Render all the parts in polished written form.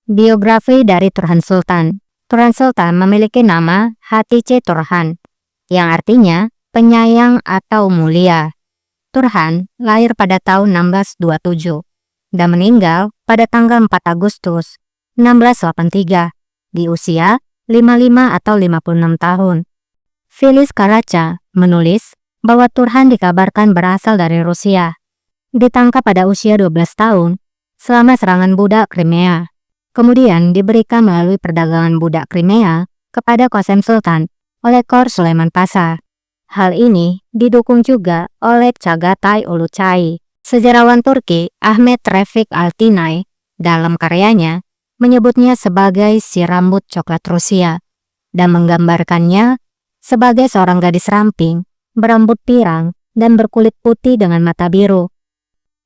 Biografi dari Turhan Sultan. Turhan Sultan memiliki nama Hatice Turhan, yang artinya penyayang atau mulia. Turhan lahir pada tahun 1627 dan meninggal pada tanggal 4 Agustus 1683 di usia 55 atau 56 tahun. Filiz Karaca menulis bahwa Turhan dikabarkan berasal dari Rusia. Ditangkap pada usia 12 tahun selama serangan budak Crimea. Kemudian diberikan melalui perdagangan budak Crimea kepada Qasem Sultan oleh Kor Sulaiman Pasha. Hal ini didukung juga oleh Çağatay Uluçay. Sejarawan Turki Ahmet Refik Altinay dalam karyanya menyebutnya sebagai si rambut coklat Rusia dan menggambarkannya sebagai seorang gadis ramping, berambut pirang, dan berkulit putih dengan mata biru.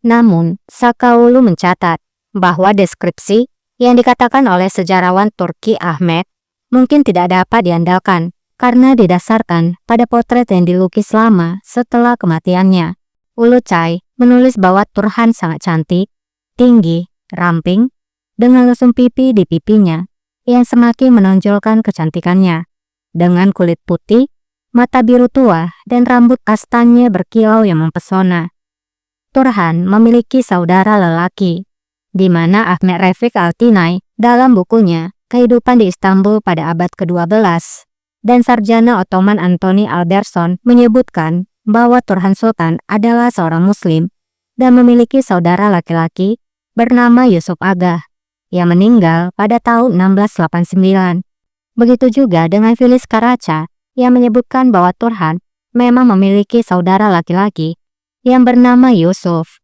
Namun, Sakaulu mencatat bahwa deskripsi yang dikatakan oleh sejarawan Turki Ahmet mungkin tidak dapat diandalkan karena didasarkan pada potret yang dilukis lama setelah kematiannya. Uluçay menulis bahwa Turhan sangat cantik, tinggi, ramping, dengan lesung pipi di pipinya yang semakin menonjolkan kecantikannya. Dengan kulit putih, mata biru tua, dan rambut kastanya berkilau yang mempesona. Turhan memiliki saudara lelaki, di mana Ahmet Refik Altinay dalam bukunya Kehidupan di Istanbul pada abad ke-12 dan sarjana Ottoman Anthony Alberson menyebutkan bahwa Turhan Sultan adalah seorang Muslim dan memiliki saudara laki-laki bernama Yusuf Aga yang meninggal pada tahun 1689. Begitu juga dengan Filiz Karaca yang menyebutkan bahwa Turhan memang memiliki saudara laki-laki yang bernama Yusuf.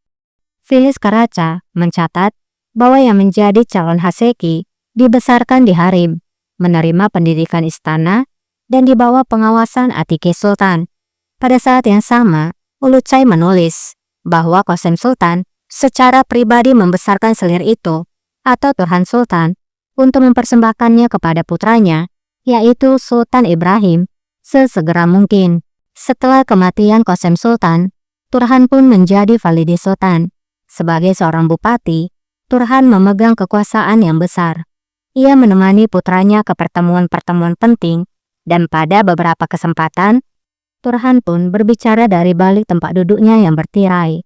Filiz Karaca mencatat bahwa yang menjadi calon Haseki dibesarkan di harem, menerima pendidikan istana, dan di bawah pengawasan Atike Sultan. Pada saat yang sama, Uluçay menulis bahwa Qasem Sultan secara pribadi membesarkan selir itu atau Turhan Sultan untuk mempersembahkannya kepada putranya, yaitu Sultan Ibrahim, sesegera mungkin. Setelah kematian Qasem Sultan, Turhan pun menjadi Valide Sultan. Sebagai seorang bupati, Turhan memegang kekuasaan yang besar. Ia menemani putranya ke pertemuan-pertemuan penting, dan pada beberapa kesempatan, Turhan pun berbicara dari balik tempat duduknya yang bertirai.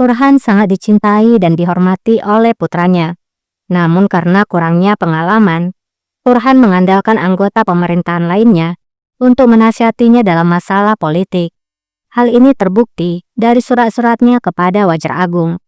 Turhan sangat dicintai dan dihormati oleh putranya. Namun karena kurangnya pengalaman, Turhan mengandalkan anggota pemerintahan lainnya untuk menasihatinya dalam masalah politik. Hal ini terbukti dari surat-suratnya kepada Wajar Agung.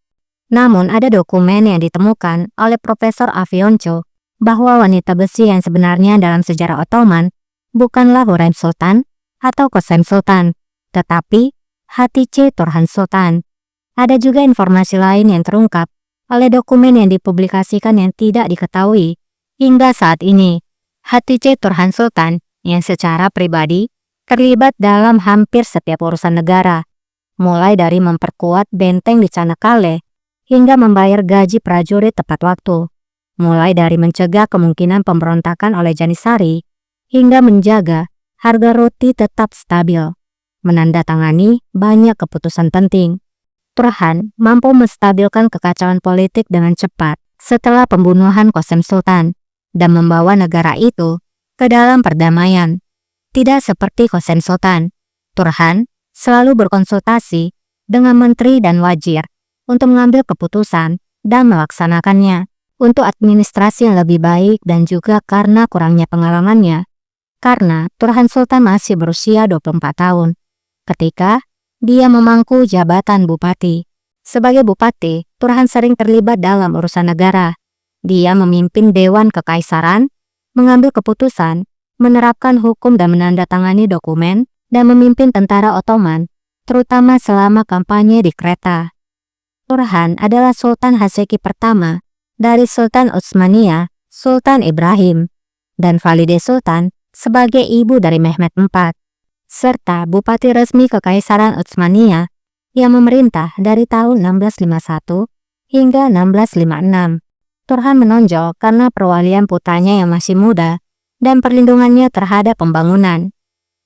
Namun ada dokumen yang ditemukan oleh Profesor Afyoncu bahwa wanita besi yang sebenarnya dalam sejarah Ottoman bukanlah Hürrem Sultan atau Qasem Sultan, tetapi Hatice Turhan Sultan. Ada juga informasi lain yang terungkap oleh dokumen yang dipublikasikan yang tidak diketahui hingga saat ini. Hatice Turhan Sultan yang secara pribadi terlibat dalam hampir setiap urusan negara, mulai dari memperkuat benteng di Çanakkale hingga membayar gaji prajurit tepat waktu, mulai dari mencegah kemungkinan pemberontakan oleh Janissary hingga menjaga harga roti tetap stabil, menandatangani banyak keputusan penting. Turhan mampu menstabilkan kekacauan politik dengan cepat setelah pembunuhan Qasem Sultan dan membawa negara itu ke dalam perdamaian. Tidak seperti Qasem Sultan, Turhan selalu berkonsultasi dengan menteri dan wazir untuk mengambil keputusan dan melaksanakannya. Untuk administrasi yang lebih baik dan juga karena kurangnya pengalamannya. Karena Turhan Sultan masih berusia 24 tahun ketika dia memangku jabatan bupati. Sebagai bupati, Turhan sering terlibat dalam urusan negara. Dia memimpin Dewan Kekaisaran, mengambil keputusan, menerapkan hukum dan menandatangani dokumen, dan memimpin tentara Ottoman, terutama selama kampanye di Kreta. Turhan adalah Sultan Haseki pertama dari Sultan Utsmaniyah, Sultan Ibrahim, dan Valide Sultan sebagai ibu dari Mehmed IV, serta bupati resmi Kekaisaran Utsmaniyah yang memerintah dari tahun 1651 hingga 1656. Turhan menonjol karena perwalian putranya yang masih muda dan perlindungannya terhadap pembangunan.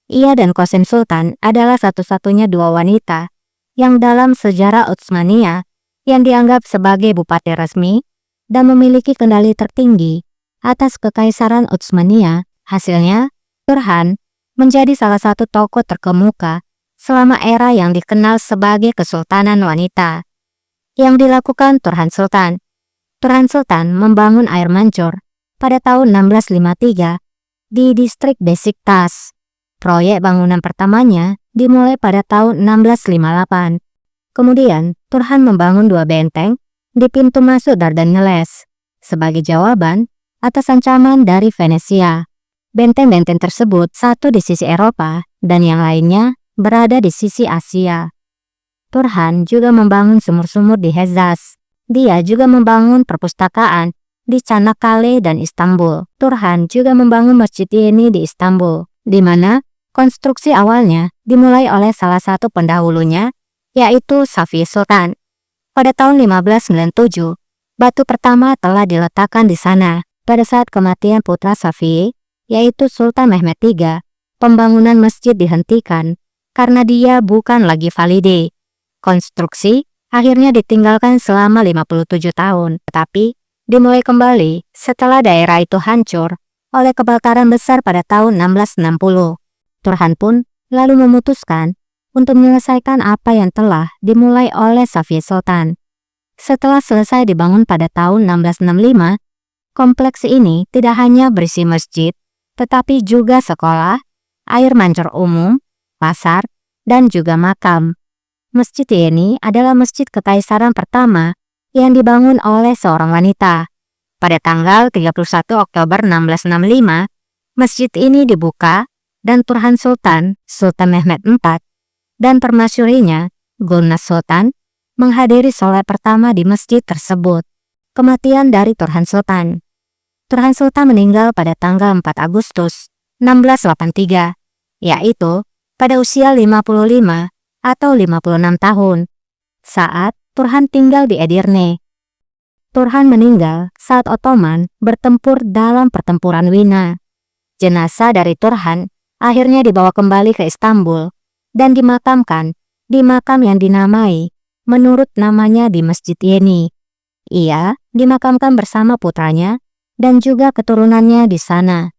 Ia dan Qasem Sultan adalah satu-satunya dua wanita yang dalam sejarah Utsmaniyah yang dianggap sebagai bupati resmi dan memiliki kendali tertinggi atas Kekaisaran Utsmania. Hasilnya, Turhan menjadi salah satu tokoh terkemuka selama era yang dikenal sebagai Kesultanan Wanita. Yang dilakukan Turhan Sultan. Turhan Sultan membangun air mancur pada tahun 1653 di distrik Besiktas. Proyek bangunan pertamanya dimulai pada tahun 1658. Kemudian, Turhan membangun 2 benteng di pintu masuk Dardaneles sebagai jawaban atas ancaman dari Venesia. Benteng-benteng tersebut satu di sisi Eropa dan yang lainnya berada di sisi Asia. Turhan juga membangun sumur-sumur di Hezas. Dia juga membangun perpustakaan di Çanakkale dan Istanbul. Turhan juga membangun Masjid Yeni di Istanbul, di mana konstruksi awalnya dimulai oleh salah satu pendahulunya, yaitu Safi Sultan. Pada tahun 1597, batu pertama telah diletakkan di sana. Pada saat kematian putra Safi, yaitu Sultan Mehmed III, pembangunan masjid dihentikan karena dia bukan lagi valide. Konstruksi akhirnya ditinggalkan selama 57 tahun, tetapi dimulai kembali setelah daerah itu hancur oleh kebakaran besar pada tahun 1660. Turhan pun lalu memutuskan untuk menyelesaikan apa yang telah dimulai oleh Safi Sultan. Setelah selesai dibangun pada tahun 1665, kompleks ini tidak hanya berisi masjid, tetapi juga sekolah, air mancur umum, pasar, dan juga makam. Masjid Yeni adalah masjid kekaisaran pertama yang dibangun oleh seorang wanita. Pada tanggal 31 Oktober 1665, masjid ini dibuka dan Turhan Sultan, Sultan Mehmed IV, dan permasyurinya, Gulnaz Sultan, menghadiri sholat pertama di masjid tersebut. Kematian dari Turhan Sultan. Turhan Sultan meninggal pada tanggal 4 Agustus 1683, yaitu pada usia 55 atau 56 tahun, saat Turhan tinggal di Edirne. Turhan meninggal saat Ottoman bertempur dalam pertempuran Wina. Jenazah dari Turhan akhirnya dibawa kembali ke Istanbul dan dimakamkan di makam yang dinamai menurut namanya di Masjid Yeni. Ia dimakamkan bersama putranya dan juga keturunannya di sana.